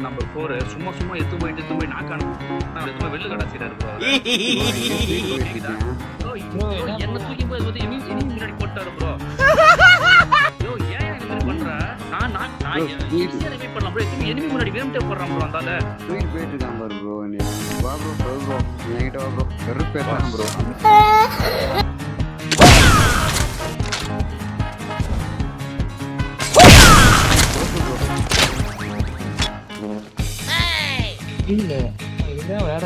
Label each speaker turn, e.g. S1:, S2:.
S1: Number 4 சும்மா சும்மா எத்து போய் நாக்கான வெளில கடாச்சிட்டாரு என்ன தூக்கி போய் முன்னாடி போட்டாரு ப்ரோ. ஏன் இந்த மாதிரி பண்ற? நான் ஈஸியா ரிவைவ் பண்ணலாம் ப்ரோ. எனிமி முன்னாடி வேம்டே போடுறான் ப்ரோ. அந்தால
S2: தூக்கி போயிட்டு இருக்கான் பாரு ப்ரோ. நீ வா ப்ரோ என்கிட்ட வா ப்ரோ. கருப்பு பேசுறான் ப்ரோ.
S3: இல்ல இதுதான் வேற